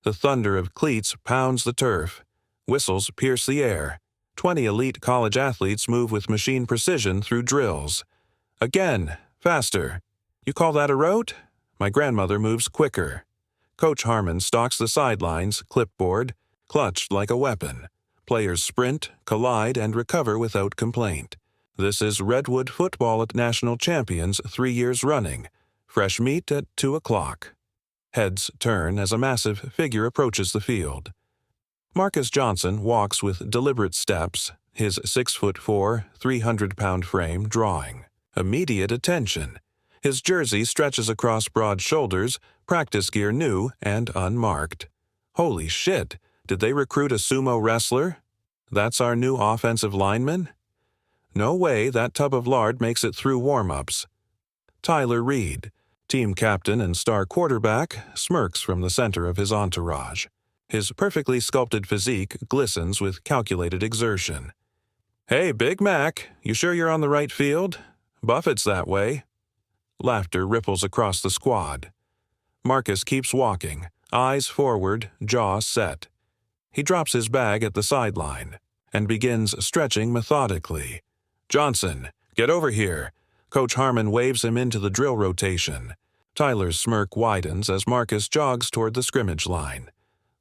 The thunder of cleats pounds the turf. Whistles pierce the air. 20 elite college athletes move with machine precision through drills. Again, faster. You call that a rote? My grandmother moves quicker. Coach Harmon stalks the sidelines, clipboard, clutched like a weapon. Players sprint, collide, and recover without complaint. This is Redwood football at national champions 3 years running. Fresh meat at 2 o'clock. Heads turn as a massive figure approaches the field. Marcus Johnson walks with deliberate steps, his 6'4", 300-pound frame drawing. Immediate attention. His jersey stretches across broad shoulders, practice gear new and unmarked. Holy shit, did they recruit a sumo wrestler? That's our new offensive lineman? No way that tub of lard makes it through warm-ups. Tyler Reed, team captain and star quarterback, smirks from the center of his entourage. His perfectly sculpted physique glistens with calculated exertion. Hey, Big Mac, you sure you're on the right field? Buffett's that way. Laughter ripples across the squad. Marcus keeps walking, eyes forward, jaw set. He drops his bag at the sideline and begins stretching methodically. Johnson, get over here. Coach Harmon waves him into the drill rotation. Tyler's smirk widens as Marcus jogs toward the scrimmage line.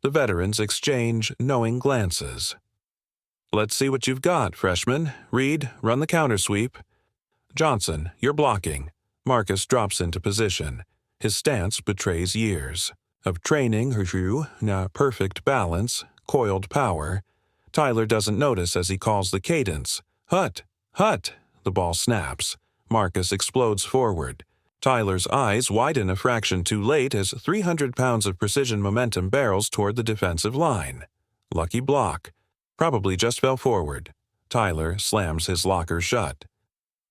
The veterans exchange knowing glances. Let's see what you've got, freshman. Reed, run the counter sweep. Johnson, you're blocking. Marcus drops into position. His stance betrays years of training, perfect balance, coiled power. Tyler doesn't notice as he calls the cadence. Hut! Hut! The ball snaps. Marcus explodes forward. Tyler's eyes widen a fraction too late as 300 pounds of precision momentum barrels toward the defensive line. Lucky block. Probably just fell forward. Tyler slams his locker shut.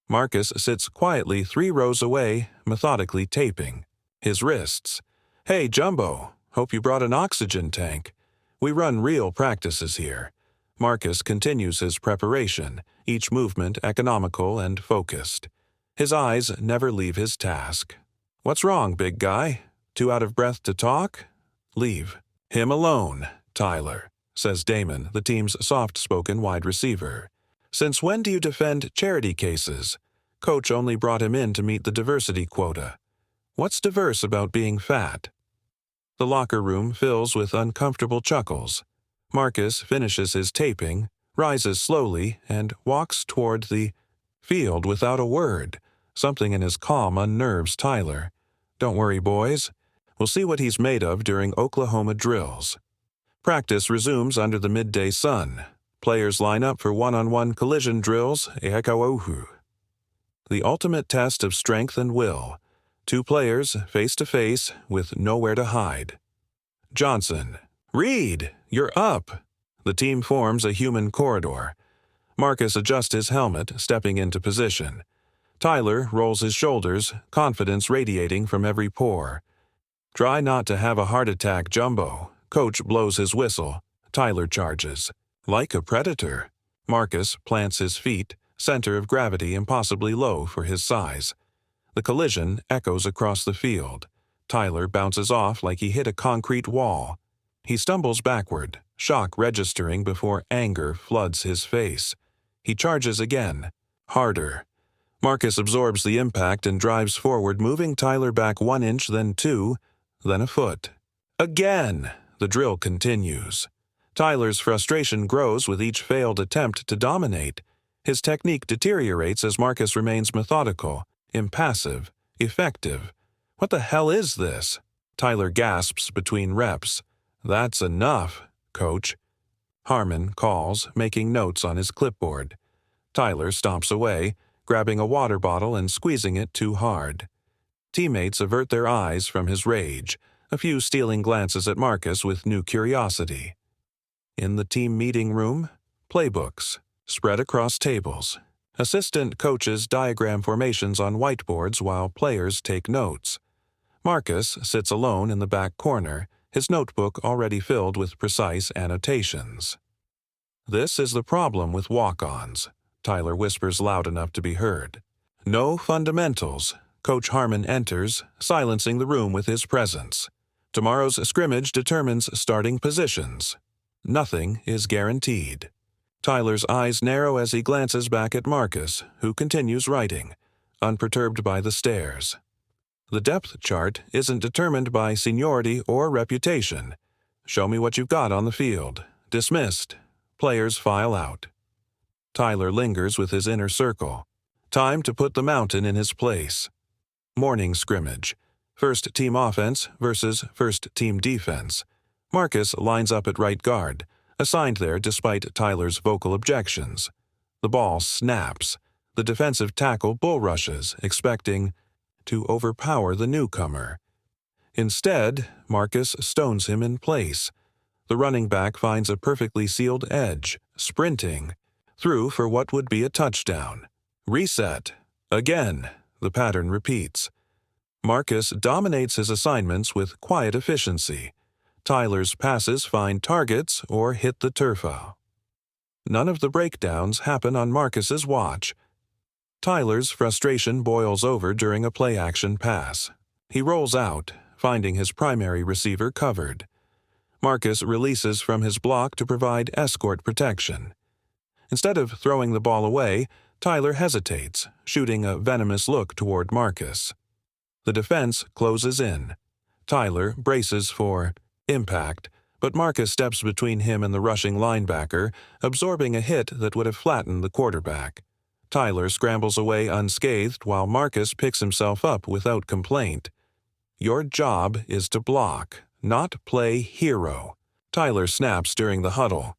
Marcus sits quietly 3 rows away, methodically taping. His wrists. Hey, Jumbo, hope you brought an oxygen tank. We run real practices here. Marcus continues his preparation, each movement economical and focused. His eyes never leave his task. What's wrong, big guy? Too out of breath to talk? Leave him alone, Tyler, says Damon, the team's soft-spoken wide receiver. Since when do you defend charity cases? Coach only brought him in to meet the diversity quota. What's diverse about being fat? The locker room fills with uncomfortable chuckles. Marcus finishes his taping, rises slowly, and walks toward the field without a word. Something in his calm unnerves Tyler. Don't worry, boys. We'll see what he's made of during Oklahoma drills. Practice resumes under the midday sun. Players line up for one-on-one collision drills, the ultimate test of strength and will. 2 players, face-to-face, with nowhere to hide. Johnson. Reed, you're up. The team forms a human corridor. Marcus adjusts his helmet, stepping into position. Tyler rolls his shoulders, confidence radiating from every pore. Try not to have a heart attack, Jumbo. Coach blows his whistle. Tyler charges. Like a predator. Marcus plants his feet, center of gravity impossibly low for his size. The collision echoes across the field. Tyler bounces off like he hit a concrete wall. He stumbles backward, shock registering before anger floods his face. He charges again. Harder. Marcus absorbs the impact and drives forward, moving Tyler back 1 inch, then 2, then a foot. Again! The drill continues. Tyler's frustration grows with each failed attempt to dominate. His technique deteriorates as Marcus remains methodical, impassive, effective. What the hell is this? Tyler gasps between reps. That's enough, Coach. Harmon calls, making notes on his clipboard. Tyler stomps away, grabbing a water bottle and squeezing it too hard. Teammates avert their eyes from his rage, a few stealing glances at Marcus with new curiosity. In the team meeting room, playbooks spread across tables. Assistant coaches diagram formations on whiteboards while players take notes. Marcus sits alone in the back corner, his notebook already filled with precise annotations. This is the problem with walk-ons, Tyler whispers loud enough to be heard. No fundamentals. Coach Harmon enters, silencing the room with his presence. Tomorrow's scrimmage determines starting positions. Nothing is guaranteed. Tyler's eyes narrow as he glances back at Marcus, who continues writing, unperturbed by the stares. The depth chart isn't determined by seniority or reputation. Show me what you've got on the field. Dismissed. Players file out. Tyler lingers with his inner circle. Time to put the mountain in his place. Morning scrimmage. First team offense versus first team defense. Marcus lines up at right guard, assigned there despite Tyler's vocal objections. The ball snaps. The defensive tackle bull rushes, expecting to overpower the newcomer. Instead, Marcus stones him in place. The running back finds a perfectly sealed edge, sprinting, through for what would be a touchdown. Reset. Again, the pattern repeats. Marcus dominates his assignments with quiet efficiency. Tyler's passes find targets or hit the turf. None of the breakdowns happen on Marcus's watch. Tyler's frustration boils over during a play-action pass. He rolls out, finding his primary receiver covered. Marcus releases from his block to provide escort protection. Instead of throwing the ball away, Tyler hesitates, shooting a venomous look toward Marcus. The defense closes in. Tyler braces for impact, but Marcus steps between him and the rushing linebacker, absorbing a hit that would have flattened the quarterback. Tyler scrambles away unscathed while Marcus picks himself up without complaint. Your job is to block, not play hero. Tyler snaps during the huddle.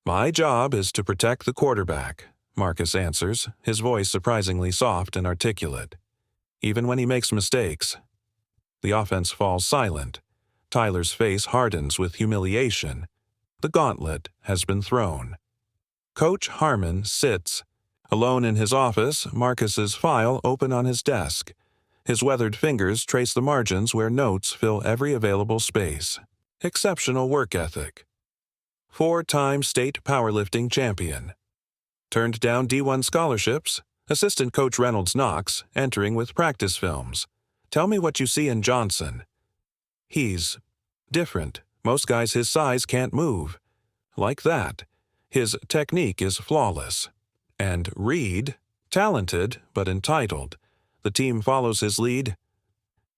My job is to protect the quarterback, Marcus answers, his voice surprisingly soft and articulate. Even when he makes mistakes. The offense falls silent. Tyler's face hardens with humiliation. The gauntlet has been thrown. Coach Harmon sits. Alone in his office, Marcus's file open on his desk. His weathered fingers trace the margins where notes fill every available space. Exceptional work ethic. 4-time state powerlifting champion. Turned down D1 scholarships. Assistant Coach Reynolds Knox, entering with practice films. Tell me what you see in Johnson. He's different. Most guys his size can't move. Like that. His technique is flawless. And Reed, talented but entitled. The team follows his lead.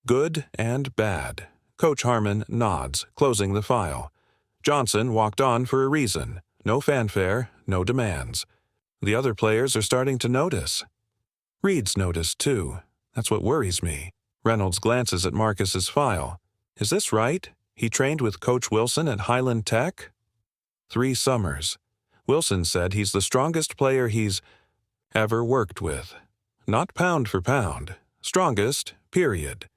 Good and bad. Coach Harmon nods, closing the file. Johnson walked on for a reason. No fanfare, no demands. The other players are starting to notice. Reed's noticed, too. That's what worries me. Reynolds glances at Marcus's file. Is this right? He trained with Coach Wilson at Highland Tech? 3 summers. Wilson said he's the strongest player he's ever worked with. Not pound for pound. Strongest, period.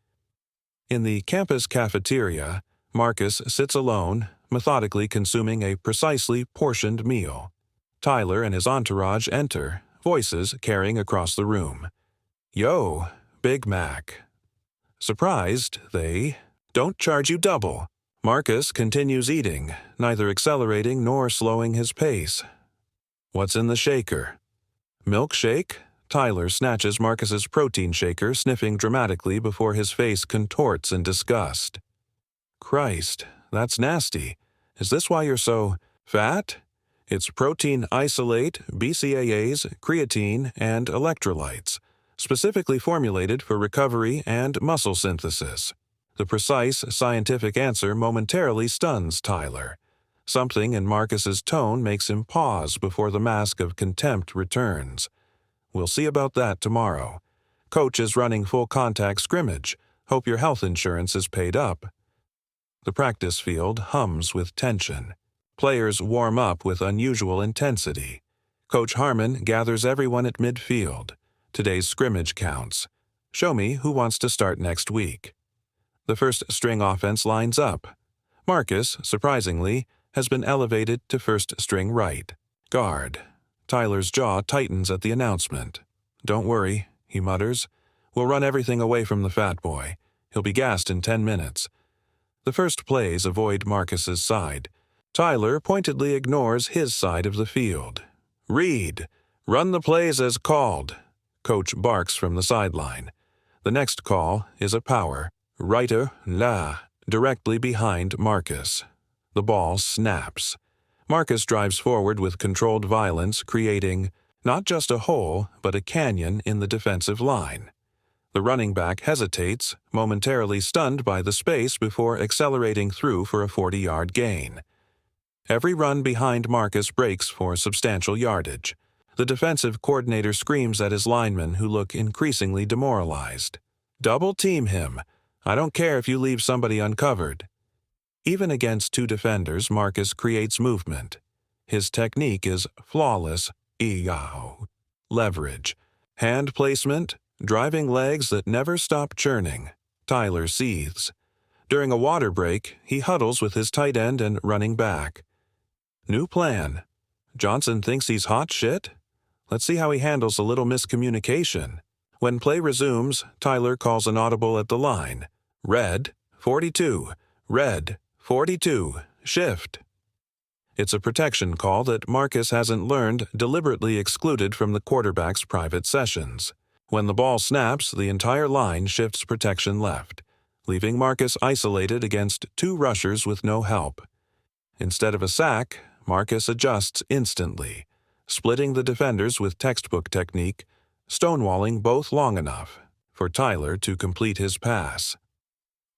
In the campus cafeteria, Marcus sits alone, methodically consuming a precisely portioned meal. Tyler and his entourage enter, voices carrying across the room. Yo, Big Mac. Surprised, they don't charge you double. Marcus continues eating, neither accelerating nor slowing his pace. What's in the shaker? Milkshake? Tyler snatches Marcus's protein shaker, sniffing dramatically before his face contorts in disgust. Christ, that's nasty. Is this why you're so fat? It's protein isolate, BCAAs, creatine, and electrolytes, specifically formulated for recovery and muscle synthesis. The precise scientific answer momentarily stuns Tyler. Something in Marcus's tone makes him pause before the mask of contempt returns. We'll see about that tomorrow. Coach is running full contact scrimmage. Hope your health insurance is paid up. The practice field hums with tension. Players warm up with unusual intensity. Coach Harmon gathers everyone at midfield. Today's scrimmage counts. Show me who wants to start next week. The first-string offense lines up. Marcus, surprisingly, has been elevated to first-string right. Guard. Tyler's jaw tightens at the announcement. Don't worry, he mutters. We'll run everything away from the fat boy. He'll be gassed in 10 minutes. The first plays avoid Marcus's side. Tyler pointedly ignores his side of the field. Reed, run the plays as called. Coach barks from the sideline. The next call is a power. Righter, la, directly behind Marcus. The ball snaps. Marcus drives forward with controlled violence, creating not just a hole, but a canyon in the defensive line. The running back hesitates, momentarily stunned by the space before accelerating through for a 40-yard gain. Every run behind Marcus breaks for substantial yardage. The defensive coordinator screams at his linemen, who look increasingly demoralized. "Double team him. I don't care if you leave somebody uncovered." Even against two defenders, Marcus creates movement. His technique is flawless. Leverage, hand placement, driving legs that never stop churning. Tyler seethes. During a water break, he huddles with his tight end and running back. New plan. Johnson thinks he's hot shit? Let's see how he handles a little miscommunication. When play resumes, Tyler calls an audible at the line. Red, 42. Red, 42. Shift. It's a protection call that Marcus hasn't learned, deliberately excluded from the quarterback's private sessions. When the ball snaps, the entire line shifts protection left, leaving Marcus isolated against two rushers with no help. Instead of a sack, Marcus adjusts instantly, splitting the defenders with textbook technique, stonewalling both long enough for Tyler to complete his pass.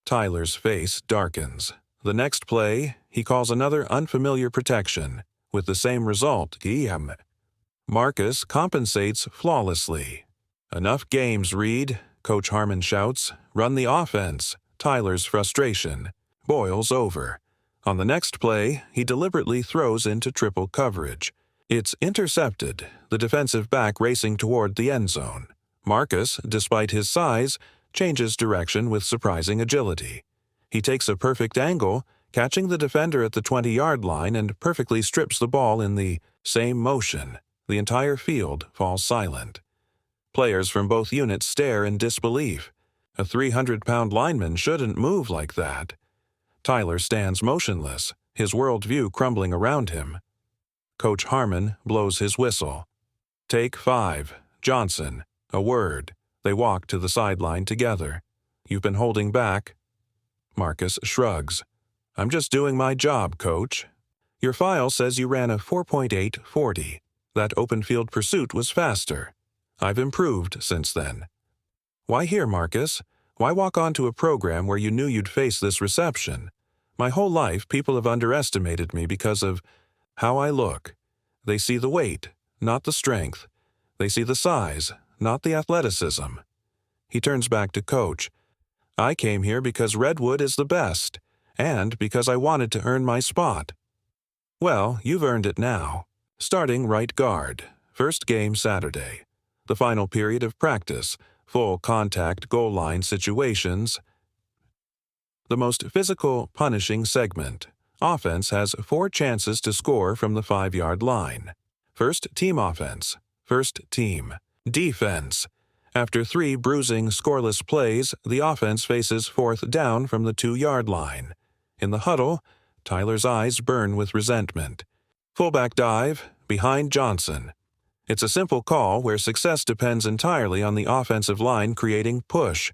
Tyler's face darkens. The next play, he calls another unfamiliar protection, with the same result. Marcus compensates flawlessly. "Enough games, Reed," Coach Harmon shouts. "Run the offense." Tyler's frustration boils over. On the next play, he deliberately throws into triple coverage. It's intercepted, the defensive back racing toward the end zone. Marcus, despite his size, changes direction with surprising agility. He takes a perfect angle, catching the defender at the 20-yard line, and perfectly strips the ball in the same motion. The entire field falls silent. Players from both units stare in disbelief. A 300-pound lineman shouldn't move like that. Tyler stands motionless, his worldview crumbling around him. Coach Harmon blows his whistle. Take 5. Johnson. A word. They walk to the sideline together. "You've been holding back." Marcus shrugs. "I'm just doing my job, Coach. Your file says you ran a 4.840. That open field pursuit was faster. I've improved since then." "Why here, Marcus? Why walk onto a program where you knew you'd face this reception? My whole life, people have underestimated me because of how I look. They see the weight, not the strength. They see the size, not the athleticism." He turns back to Coach. "I came here because Redwood is the best, and because I wanted to earn my spot." "Well, you've earned it now. Starting right guard. First game Saturday. The final period of practice, full contact goal line situations. The most physical, punishing segment. Offense has 4 chances to score from the 5-yard line. First team offense. First team. Defense. After 3 bruising, scoreless plays, the offense faces 4th down from the 2-yard line. In the huddle, Tyler's eyes burn with resentment. Fullback dive, behind Johnson. It's a simple call where success depends entirely on the offensive line creating push.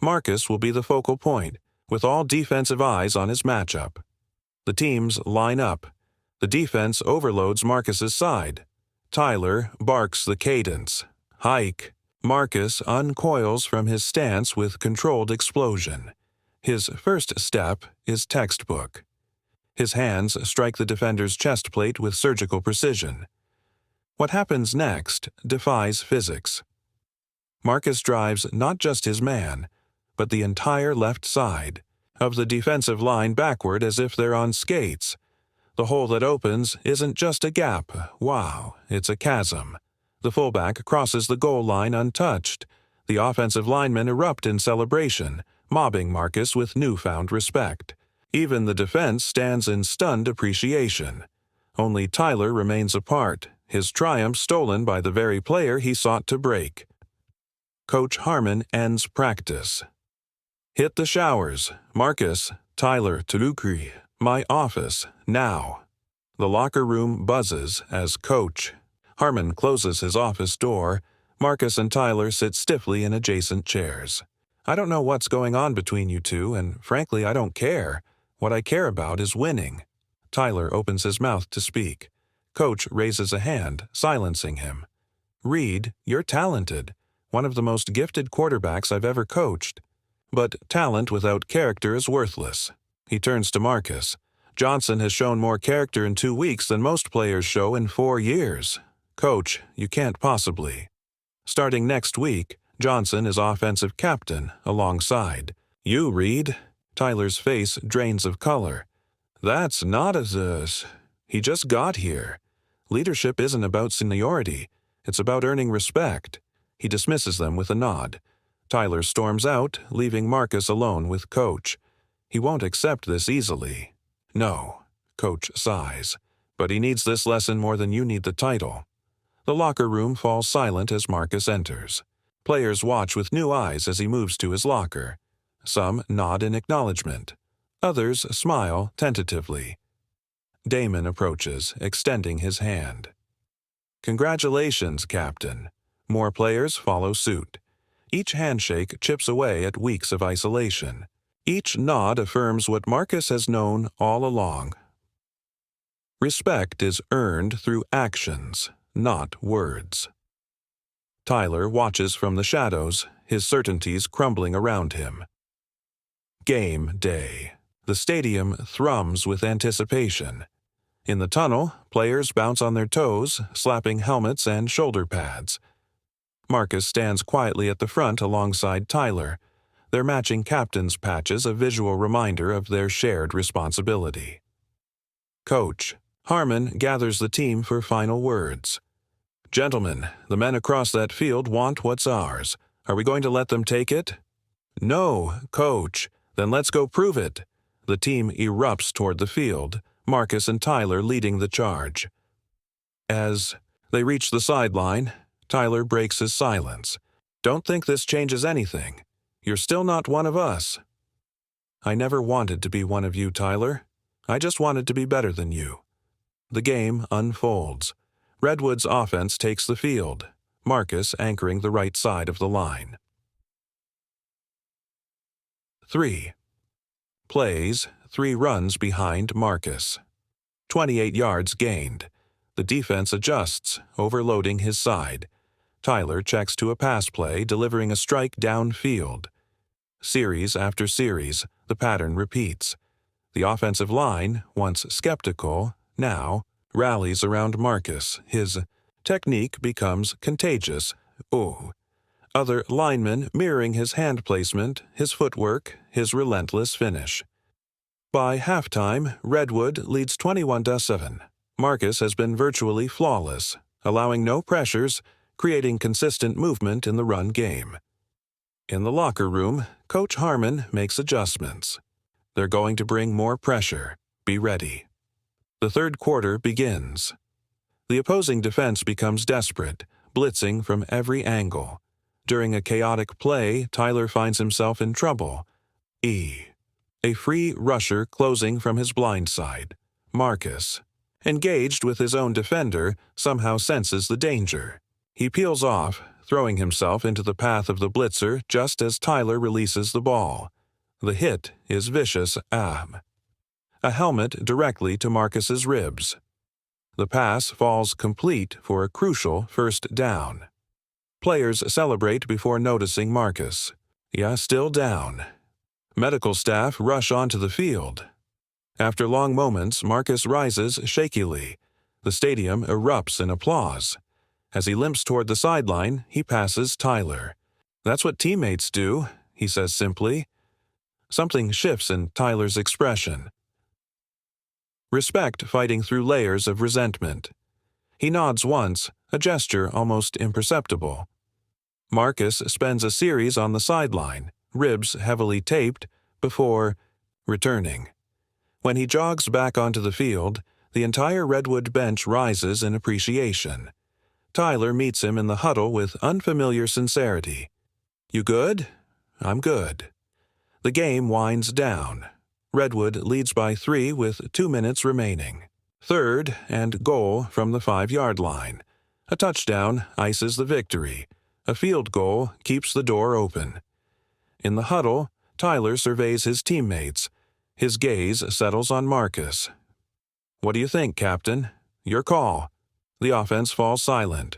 Marcus will be the focal point, with all defensive eyes on his matchup. The teams line up. The defense overloads Marcus's side. Tyler barks the cadence. Hike. Marcus uncoils from his stance with controlled explosion. His first step is textbook. His hands strike the defender's chest plate with surgical precision. What happens next defies physics. Marcus drives not just his man, but the entire left side of the defensive line backward as if they're on skates. The hole that opens isn't just a gap. Wow, it's a chasm. The fullback crosses the goal line untouched. The offensive linemen erupt in celebration, mobbing Marcus with newfound respect. Even the defense stands in stunned appreciation. Only Tyler remains apart, his triumph stolen by the very player he sought to break. Coach Harmon ends practice. Hit the showers. Marcus, Tyler, Tulukri, my office, now. The locker room buzzes as Coach Harmon closes his office door. Marcus and Tyler sit stiffly in adjacent chairs. I don't know what's going on between you two, and frankly, I don't care. What I care about is winning. Tyler opens his mouth to speak. Coach raises a hand, silencing him. Reed, you're talented. One of the most gifted quarterbacks I've ever coached. But talent without character is worthless. He turns to Marcus. Johnson has shown more character in 2 weeks than most players show in 4 years. Coach, you can't possibly. Starting next week, Johnson is offensive captain alongside. You, Reed. Tyler's face drains of color. That's not as he just got here. Leadership isn't about seniority. It's about earning respect. He dismisses them with a nod. Tyler storms out, leaving Marcus alone with Coach. He won't accept this easily. No, Coach sighs. But he needs this lesson more than you need the title. The locker room falls silent as Marcus enters. Players watch with new eyes as he moves to his locker. Some nod in acknowledgement. Others smile tentatively. Damon approaches, extending his hand. Congratulations, Captain. More players follow suit. Each handshake chips away at weeks of isolation. Each nod affirms what Marcus has known all along. Respect is earned through actions, not words. Tyler watches from the shadows, his certainties crumbling around him. Game day. The stadium thrums with anticipation. In the tunnel, players bounce on their toes, slapping helmets and shoulder pads. Marcus stands quietly at the front alongside Tyler, their matching captain's patches a visual reminder of their shared responsibility. Coach. Harmon gathers the team for final words. Gentlemen, the men across that field want what's ours. Are we going to let them take it? No, Coach. Then let's go prove it. The team erupts toward the field, Marcus and Tyler leading the charge. As they reach the sideline, Tyler breaks his silence. Don't think this changes anything. You're still not one of us. I never wanted to be one of you, Tyler. I just wanted to be better than you. The game unfolds. Redwood's offense takes the field, Marcus anchoring the right side of the line. 3. Plays, 3 runs behind Marcus. 28 yards gained. The defense adjusts, overloading his side. Tyler checks to a pass play, delivering a strike downfield. Series after series, the pattern repeats. The offensive line, once skeptical, now rallies around Marcus. His technique becomes contagious. Other linemen mirroring his hand placement, his footwork, his relentless finish. By halftime, Redwood leads 21-7. Marcus has been virtually flawless, allowing no pressures, creating consistent movement in the run game. In the locker room, Coach Harmon makes adjustments. They're going to bring more pressure. Be ready. The third quarter begins. The opposing defense becomes desperate, blitzing from every angle. During a chaotic play, Tyler finds himself in trouble. A free rusher closing from his blind side. Marcus, engaged with his own defender, somehow senses the danger. He peels off, throwing himself into the path of the blitzer just as Tyler releases the ball. The hit is vicious. A helmet directly to Marcus's ribs. The pass falls complete for a crucial first down. Players celebrate before noticing Marcus. Still down. Medical staff rush onto the field. After long moments, Marcus rises shakily. The stadium erupts in applause. As he limps toward the sideline, he passes Tyler. That's what teammates do, he says simply. Something shifts in Tyler's expression. Respect fighting through layers of resentment. He nods once, a gesture almost imperceptible. Marcus spends a series on the sideline, ribs heavily taped, before returning. When he jogs back onto the field, the entire Redwood bench rises in appreciation. Tyler meets him in the huddle with unfamiliar sincerity. You good? I'm good. The game winds down. Redwood leads by 3 with 2 minutes remaining. Third and goal from the 5-yard line. A touchdown ices the victory. A field goal keeps the door open. In the huddle, Tyler surveys his teammates. His gaze settles on Marcus. "What do you think, Captain? Your call." The offense falls silent.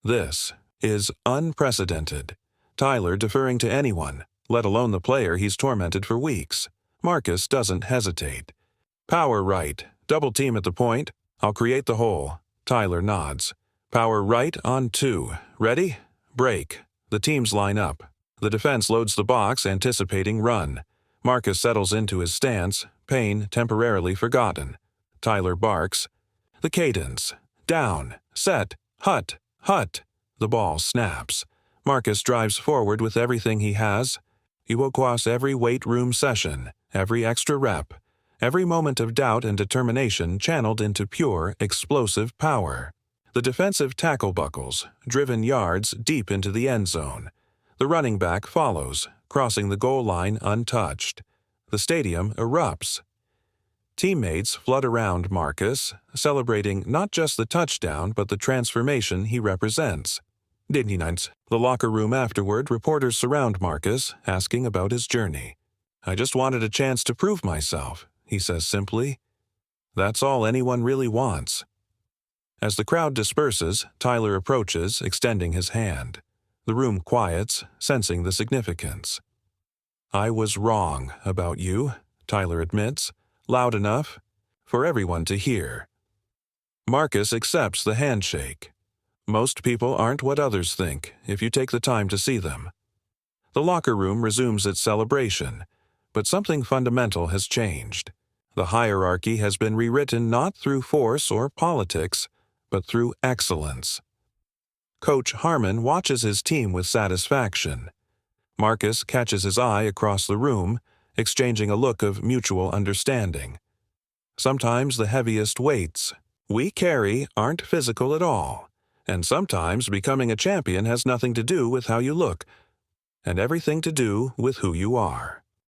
This is unprecedented. Tyler deferring to anyone, let alone the player he's tormented for weeks. Marcus doesn't hesitate. "Power right. Double team at the point. I'll create the hole." Tyler nods. "Power right on 2. Ready? Break." The teams line up. The defense loads the box, anticipating run. Marcus settles into his stance, pain temporarily forgotten. Tyler barks. The cadence. Down. Set. Hut. Hut. The ball snaps. Marcus drives forward with everything he has. Iwoquois every weight room session, every extra rep, every moment of doubt and determination channeled into pure, explosive power. The defensive tackle buckles, driven yards deep into the end zone. The running back follows, crossing the goal line untouched. The stadium erupts. Teammates flood around Marcus, celebrating not just the touchdown but the transformation he represents. The locker room afterward, reporters surround Marcus, asking about his journey. "I just wanted a chance to prove myself," he says simply. That's all anyone really wants. As the crowd disperses, Tyler approaches, extending his hand. The room quiets, sensing the significance. "I was wrong about you," Tyler admits, loud enough for everyone to hear. Marcus accepts the handshake. Most people aren't what others think, if you take the time to see them. The locker room resumes its celebration, but something fundamental has changed. The hierarchy has been rewritten not through force or politics, but through excellence. Coach Harmon watches his team with satisfaction. Marcus catches his eye across the room, exchanging a look of mutual understanding. Sometimes the heaviest weights we carry aren't physical at all, and sometimes becoming a champion has nothing to do with how you look, and everything to do with who you are.